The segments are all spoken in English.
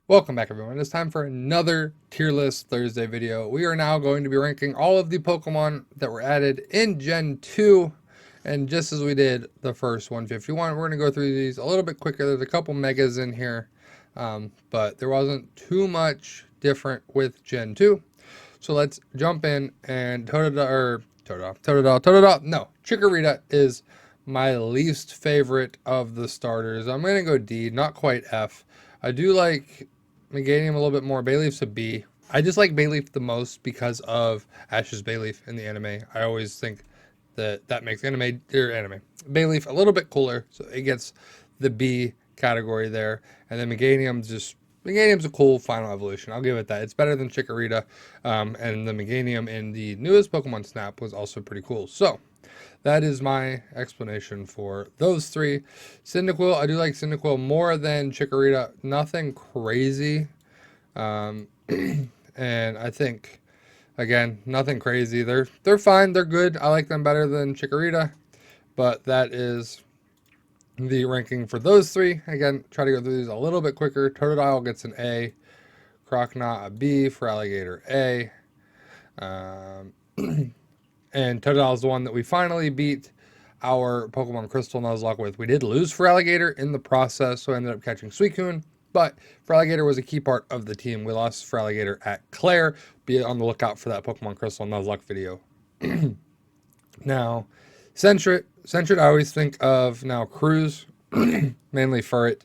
Welcome back, everyone. It's time for another tier list Thursday video. We are now going to be ranking all of the Pokemon that were added in Gen 2. And just as we did the first 151, we're going to go through these a little bit quicker. There's a couple megas in here, but there wasn't too much different with Gen 2. So let's jump in and Chikorita is my least favorite of the starters. I'm going to go D, not quite F. I do like Meganium a little bit more. Bayleaf's a B. I just like Bayleaf the most because of Ash's Bayleaf in the anime. I always think that makes anime Bayleaf a little bit cooler, so it gets the B category there. And then Meganium's a cool final evolution. I'll give it that. It's better than Chikorita, and the Meganium in the newest Pokemon Snap was also pretty cool. So that is my explanation for those three. Cyndaquil, I do like Cyndaquil more than Chikorita. Nothing crazy. Um, and I think, again, nothing crazy. They're fine. They're good. I like them better than Chikorita. But that is the ranking for those three. Again, try to go through these a little bit quicker. Totodile gets an A. Croconaw a B. Feraligatr A. Um, and Totodile is the one that we finally beat our Pokemon Crystal Nuzlocke with. We did lose Feraligatr in the process, so I ended up catching Suicune. But Feraligatr was a key part of the team. We lost Feraligatr at Claire. Be on the lookout for that Pokemon Crystal Nuzlocke video. Now, Sentret, I always think of now Cruz, mainly Furret,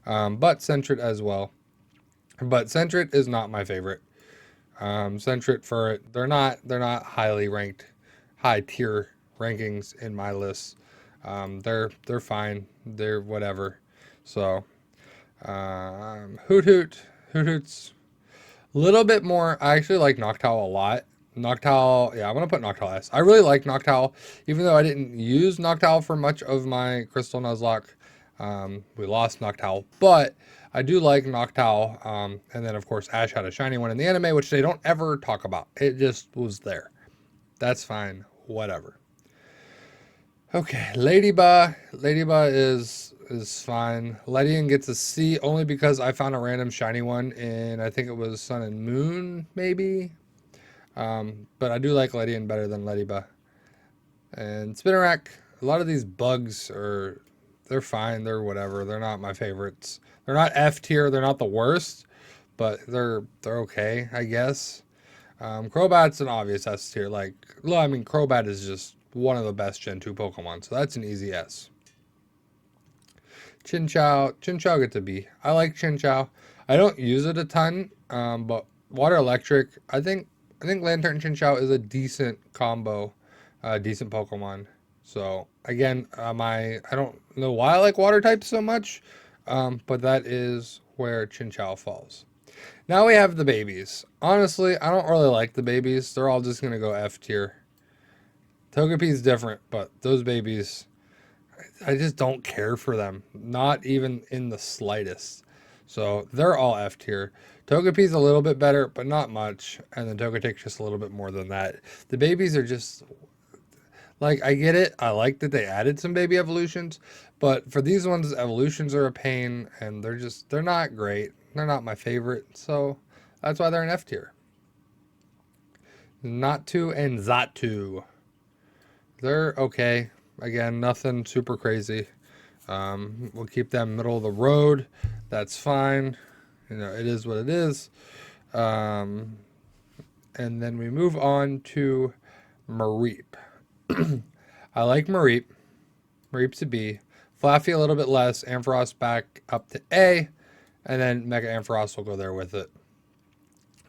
but Sentret as well. But Sentret is not my favorite. Sentret, Furret, they're not highly ranked, high tier rankings in my list. They're fine. They're whatever. So, Hoot's a little bit more. I actually like Noctowl a lot. Noctowl, yeah, I'm gonna put Noctowl S. I really like Noctowl, even though I didn't use Noctowl for much of my Crystal Nuzlocke. We lost Noctowl, but I do like Noctowl. And then of course Ash had a shiny one in the anime, which they don't ever talk about. It just was there. That's fine. Whatever. Okay, Ladybug is fine. Ledian gets a C only because I found a random shiny one in, I think it was Sun and Moon, maybe. But I do like Ledian better than Ladybug. And Spinarak, a lot of these bugs they're fine. They're whatever. They're not my favorites. They're not F tier. They're not the worst, but they're okay, I guess. Crobat's an obvious S tier. Like, well, I mean, Crobat is just one of the best Gen 2 Pokemon, so that's an easy S. Chinchou gets a B. I like Chinchou. I don't use it a ton, but Water Electric, I think Lantern Chinchou is a decent combo, decent Pokemon. So again, I don't know why I like water types so much, but that is where Chinchou falls. Now we have the babies. Honestly, I don't really like the babies. They're all just gonna go F tier. Togepi's different, but those babies, I just don't care for them. Not even in the slightest. So they're all F tier. Togepi's a little bit better, but not much. And then Togetic's just a little bit more than that. The babies are just like, I get it. I like that they added some baby evolutions, but for these ones, evolutions are a pain, and they're not great. They're not my favorite, so that's why they're an F tier. Natu and Zatu. They're okay. Again, nothing super crazy. We'll keep them middle of the road. That's fine. You know, it is what it is. And then we move on to Mareep. I like Mareep. Mareep's a B. Flaffy a little bit less. Ampharos back up to A. And then Mega Ampharos will go there with it.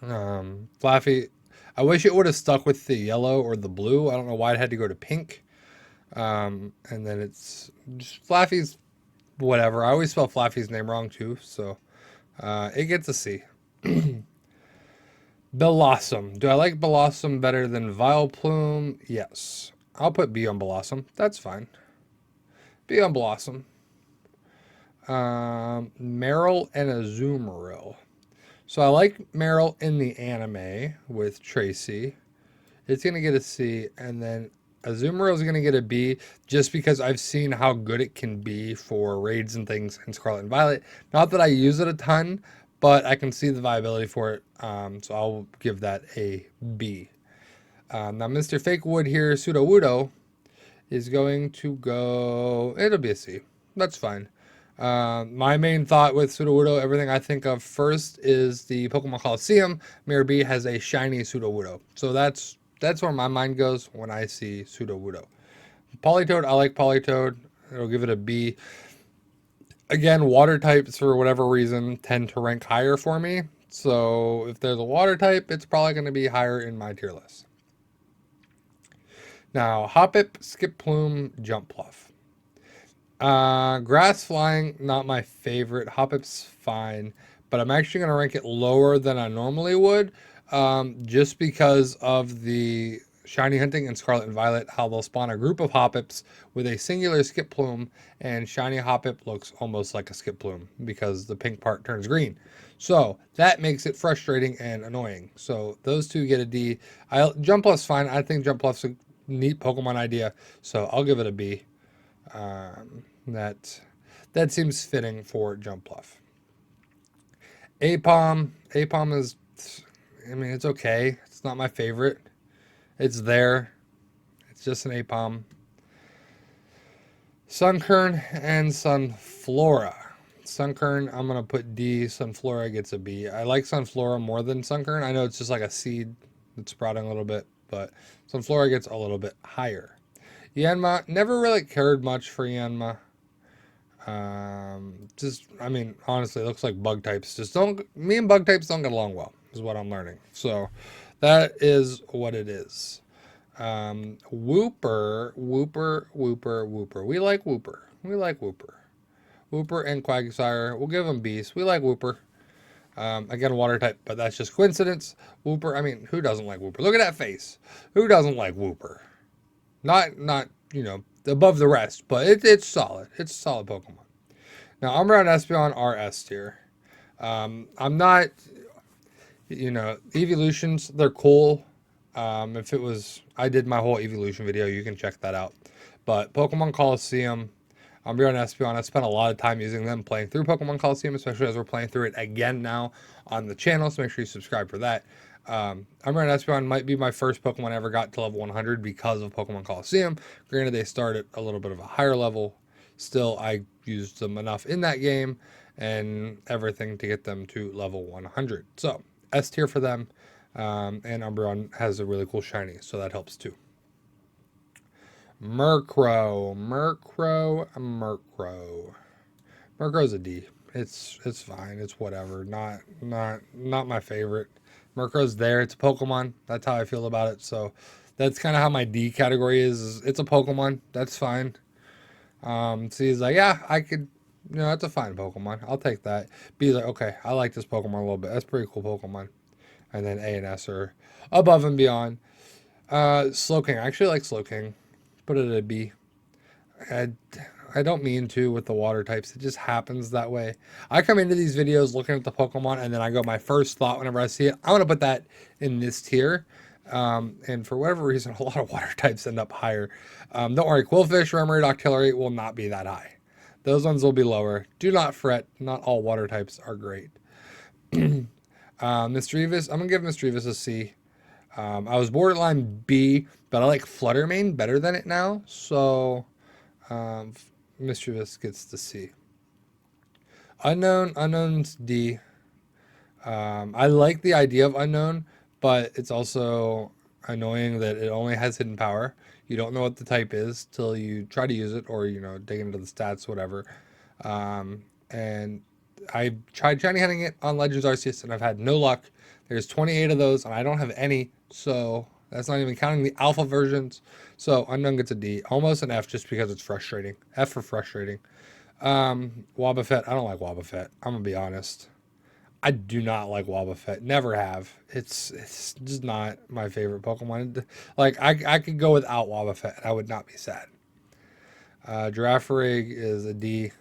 Flaffy, I wish it would have stuck with the yellow or the blue. I don't know why it had to go to pink. And then it's just Flaffy's whatever. I always spell Flaffy's name wrong too. So it gets a C. Blossom. Do I like Blossom better than Vileplume? Yes. I'll put B on Blossom. That's fine. B on Blossom. Meryl and Azumarill. So I like Meryl in the anime with Tracy. It's going to get a C. And then Azumarill is going to get a B just because I've seen how good it can be for raids and things in Scarlet and Violet. Not that I use it a ton, but I can see the viability for it. So I'll give that a B. Now, Mr. Fake Wood here, Sudowoodo, is going to go. It'll be a C. That's fine. My main thought with Sudowoodo, everything I think of first is the Pokemon Coliseum. Mirror B has a shiny Sudowoodo. So that's where my mind goes when I see Sudowoodo. Politoed, I like Politoed. It'll give it a B. Again, water types, for whatever reason, tend to rank higher for me. So if there's a water type, it's probably going to be higher in my tier list. Now, Hoppip, Skipplume, Jumpluff. Grass Flying, not my favorite. Hoppip's fine, but I'm actually going to rank it lower than I normally would, just because of the Shiny Hunting and Scarlet and Violet, how they'll spawn a group of Hoppips with a singular Skipplume, and Shiny Hoppip looks almost like a Skipplume because the pink part turns green. So that makes it frustrating and annoying. So those two get a D. Jumpluff's fine. I think Jumpluff's a neat Pokemon idea, so I'll give it a B. That seems fitting for Jumpluff. Apom is, I mean, it's okay. It's not my favorite. It's there. It's just an Apom. Sunkern and Sunflora. Sunkern, I'm gonna put D. Sunflora gets a B. I like Sunflora more than Sunkern. I know it's just like a seed that's sprouting a little bit, but Sunflora gets a little bit higher. Yanma, never really cared much for Yanma. I mean, honestly, it looks like bug types. Me and bug types don't get along well, is what I'm learning. So that is what it is. Wooper. We like Wooper. Wooper and Quagsire, we'll give them Bs. We like Wooper. Again, water type, but that's just coincidence. Wooper, I mean, who doesn't like Wooper? Look at that face. Who doesn't like Wooper? Not above the rest, but it's solid. It's a solid Pokemon. Now, Umbreon and Espeon are S tier. I'm not, evolutions, they're cool. If it was, I did my whole evolution video, you can check that out. But Pokemon Coliseum, Umbreon and Espeon, I spent a lot of time using them playing through Pokemon Coliseum, especially as we're playing through it again now on the channel, so make sure you subscribe for that. Umbreon and Espeon might be my first Pokemon I ever got to level 100 because of Pokemon Coliseum. Granted, they start at a little bit of a higher level. Still, I used them enough in that game and everything to get them to level 100. So, S tier for them. And Umbreon has a really cool shiny, so that helps too. Murkrow. Murkrow's a D. It's fine. It's whatever. Not my favorite. Murkrow's there. It's a Pokemon. That's how I feel about it. So that's kind of how my D category is. It's a Pokemon. That's fine. C is like, yeah, I could, that's a fine Pokemon. I'll take that. B is like, okay, I like this Pokemon a little bit. That's a pretty cool Pokemon. And then A and S are above and beyond. Slowking. I actually like Slowking. Put it at a B. I don't mean to with the water types. It just happens that way. I come into these videos looking at the Pokemon, and then I go, my first thought whenever I see it, I want to put that in this tier. And for whatever reason, a lot of water types end up higher. Don't worry, Quillfish, Remoraid, Octillery will not be that high. Those ones will be lower. Do not fret. Not all water types are great. Misdreavus, I'm going to give Misdreavus a C. I was borderline B, but I like Fluttermane better than it now. So Misdreavus gets the C. Unknown's D. I like the idea of Unknown, but it's also annoying that it only has hidden power. You don't know what the type is till you try to use it or, dig into the stats, whatever. And I tried shiny hunting it on Legends Arceus, and I've had no luck. There's 28 of those, and I don't have any, so that's not even counting the alpha versions. So Unknown gets a D. Almost an F just because it's frustrating. F for frustrating. Wobbuffet, I don't like Wobbuffet. I'm going to be honest. I do not like Wobbuffet. Never have. It's just not my favorite Pokemon. Like, I could go without Wobbuffet, and I would not be sad. Girafarig is a D.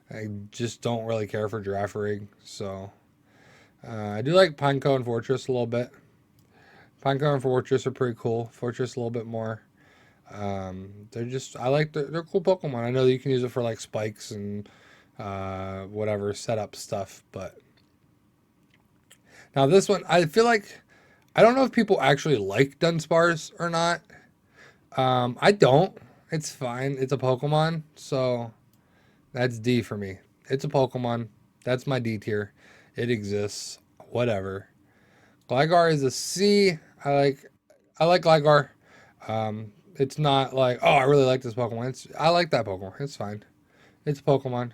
I just don't really care for Girafarig, so I do like Pineco and Fortress a little bit. Pineco and Fortress are pretty cool. Fortress a little bit more. They're cool Pokemon. I know that you can use it for like spikes and whatever setup stuff, but Now this one, I feel like, I don't know if people actually like Dunsparce or not. I don't. It's fine. It's a Pokemon, so that's D for me. It's a Pokemon. That's my D tier. It exists. Whatever. Gligar is a C. I like Gligar. It's not like, oh, I really like this Pokemon. I like that Pokemon. It's fine. It's a Pokemon,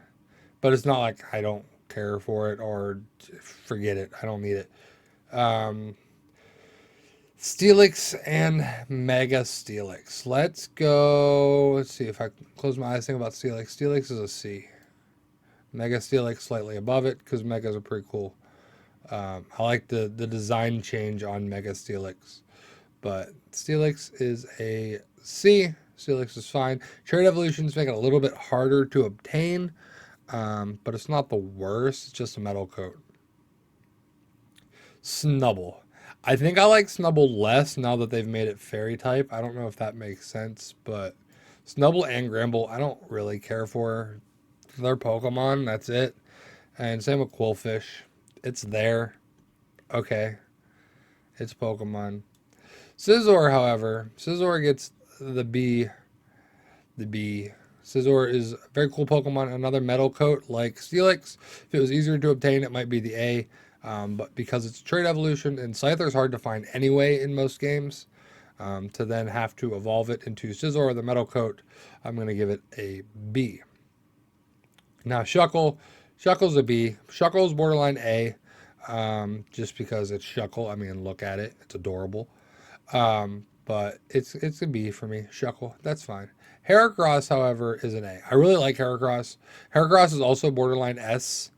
but it's not like I don't care for it or forget it. I don't need it. Um, Steelix and Mega Steelix. Let's go. Let's see if I close my eyes. Think about Steelix. Steelix is a C. Mega Steelix slightly above it because Megas are pretty cool. I like the design change on Mega Steelix, but Steelix is a C. Steelix is fine. Trade evolutions make it a little bit harder to obtain, but it's not the worst. It's just a metal coat. Snubble. I think I like Snubble less now that they've made it fairy type. I don't know if that makes sense, but Snubble and Gramble, I don't really care for. They're Pokemon, that's it. And same with Quillfish. It's there. Okay. It's Pokemon. Scizor, however, Scizor gets the B. The B. Scizor is a very cool Pokemon. Another metal coat like Steelix. If it was easier to obtain, it might be the A. But because it's a trade evolution, and Scyther is hard to find anyway in most games, to then have to evolve it into Scizor, the metal coat, I'm going to give it a B. Now, Shuckle. Shuckle's a B. Shuckle's borderline A, just because it's Shuckle. I mean, look at it. It's adorable. But it's a B for me. Shuckle. That's fine. Heracross, however, is an A. I really like Heracross. Heracross is also borderline S.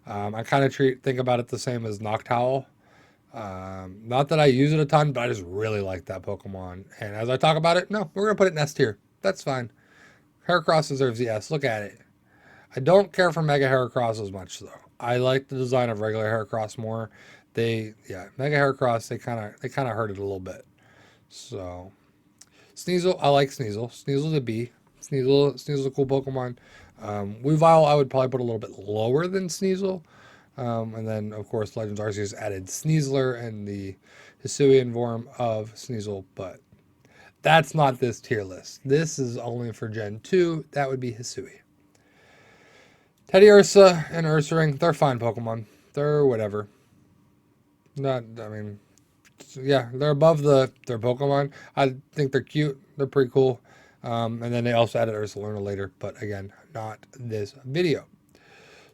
I kind of think about it the same as Noctowl. Not that I use it a ton, but I just really like that Pokemon. And as I talk about it, no, we're going to put it in S tier. That's fine. Heracross deserves the S. Look at it. I don't care for Mega Heracross as much, though. I like the design of regular Heracross more. Mega Heracross, they kind of hurt it a little bit. So, Sneasel, I like Sneasel. Sneasel's a B. Sneasel's a cool Pokemon. Weavile, I would probably put a little bit lower than Sneasel. And then, of course, Legends Arceus added Sneasler and the Hisuian form of Sneasel, but that's not this tier list. This is only for Gen 2. That would be Hisui. Teddiursa and Ursaring, they're fine Pokemon. They're whatever. Yeah, they're above their Pokemon. I think they're cute. They're pretty cool. And then they also added Ursaluna later, but again, not this video.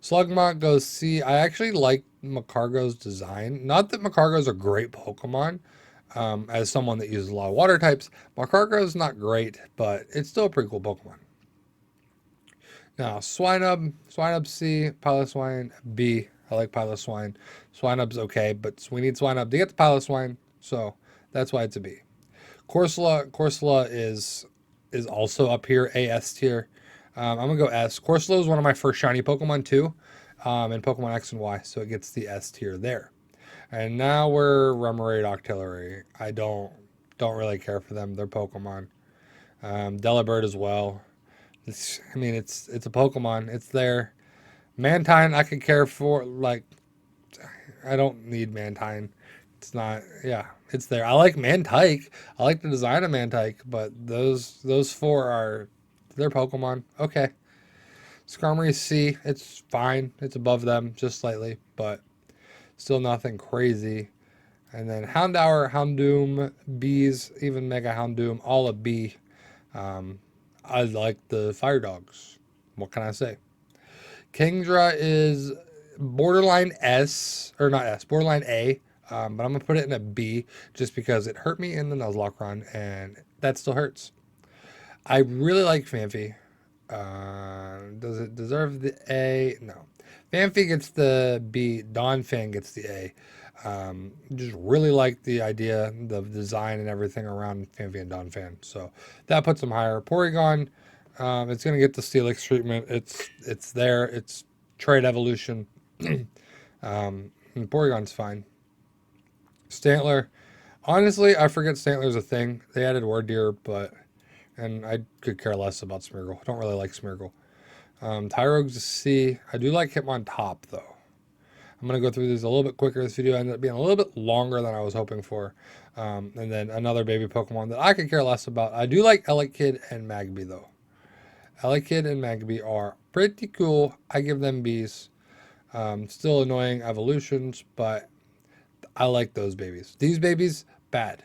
Slugmont goes C. I actually like Macargo's design. Not that Macargo's a great Pokemon. As someone that uses a lot of water types, Macargo's not great, but it's still a pretty cool Pokemon. Now, Swinub C, Piloswine B. I like Piloswine. Swinub's okay, but we need Swinub to get the Piloswine, so that's why it's a B. Corsola is also up here, AS tier. I'm going to go S. Corsola is one of my first shiny Pokemon too, in Pokemon X and Y, so it gets the S tier there. And now we're Remoraid Octillery. I don't really care for them. They're Pokemon. Delibird as well. It's a Pokemon. It's there. Mantine I could care for. Like, I don't need Mantine. It's not. Yeah, it's there. I like Mantike. I like the design of Mantike, but those four they're Pokemon. Okay. Skarmory C. It's fine. It's above them just slightly, but still nothing crazy. And then Houndour, Houndoom, B's, even Mega Houndoom, all a B. I like the Fire Dogs. What can I say? Kingdra is borderline S, or not S, borderline A. But I'm going to put it in a B just because it hurt me in the Nuzlocke run, and that still hurts. I really like Phanpy. Does it deserve the A? No. Phanpy gets the B. Donphan gets the A. Just really like the idea, the design, and everything around Phanpy and Donphan. So that puts them higher. Porygon, it's going to get the Steelix treatment. It's there. It's trade evolution. And Porygon's fine. Stantler, honestly, I forget Stantler's a thing. They added Wardeer, and I could care less about Smeargle. I don't really like Smeargle. Tyrogue's a C. I do like Hitmontop, though. I'm going to go through these a little bit quicker. This video ended up being a little bit longer than I was hoping for. And then another baby Pokemon that I could care less about. I do like Elekid and Magby though. Elekid and Magby are pretty cool. I give them Bs. Still annoying evolutions, but I like those babies. These babies, bad.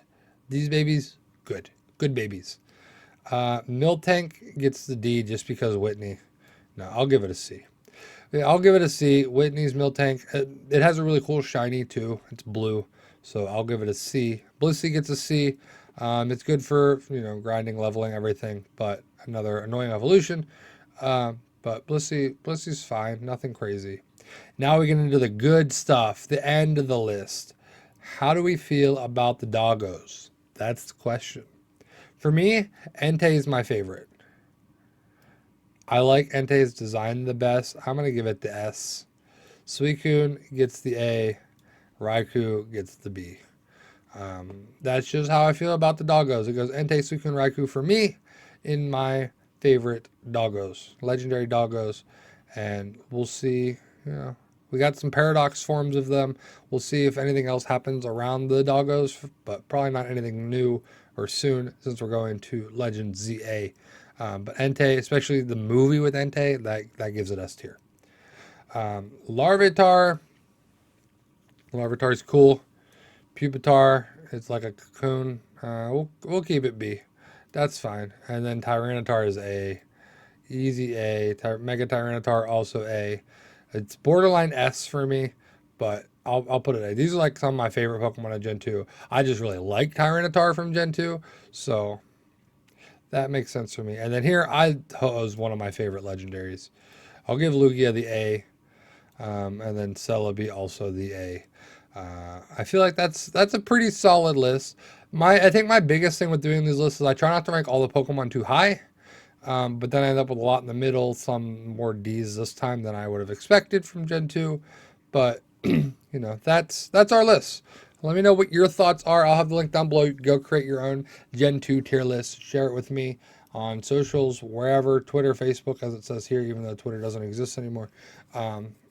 These babies, good. Good babies. Miltank gets the D just because Whitney. No, I'll give it a C. Yeah, I'll give it a C. Whitney's Miltank. It has a really cool shiny too. It's blue, so I'll give it a C. Blissey gets a C. It's good for grinding, leveling, everything, but another annoying evolution. But Blissey's fine. Nothing crazy. Now we get into the good stuff. The end of the list. How do we feel about the doggos? That's the question. For me, Entei is my favorite. I like Entei's design the best. I'm going to give it the S. Suicune gets the A. Raikou gets the B. That's just how I feel about the doggos. It goes Entei, Suicune, Raikou for me in my favorite doggos. Legendary doggos. And we'll see, we got some paradox forms of them. We'll see if anything else happens around the doggos, but probably not anything new or soon since we're going to Legend ZA. But Entei, especially the movie with Entei, that gives it S tier. Larvitar is cool. Pupitar, it's like a cocoon. We'll keep it B. That's fine. And then Tyranitar is A. Easy A. Mega Tyranitar also A. It's borderline S for me, but I'll put it A. These are like some of my favorite Pokemon of Gen 2. I just really like Tyranitar from Gen 2, so that makes sense for me. And then here, Ho-Oh is one of my favorite legendaries. I'll give Lugia the A, and then Celebi also the A. I feel like that's a pretty solid list. I think my biggest thing with doing these lists is I try not to rank all the Pokemon too high. But then I end up with a lot in the middle, some more D's this time than I would have expected from Gen 2. But, that's our list. Let me know what your thoughts are. I'll have the link down below. You can go create your own Gen 2 tier list. Share it with me on socials, wherever, Twitter, Facebook, as it says here, even though Twitter doesn't exist anymore.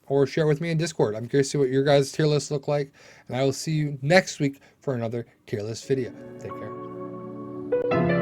Or share it with me in Discord. I'm curious to see what your guys' tier lists look like. And I will see you next week for another tier list video. Take care.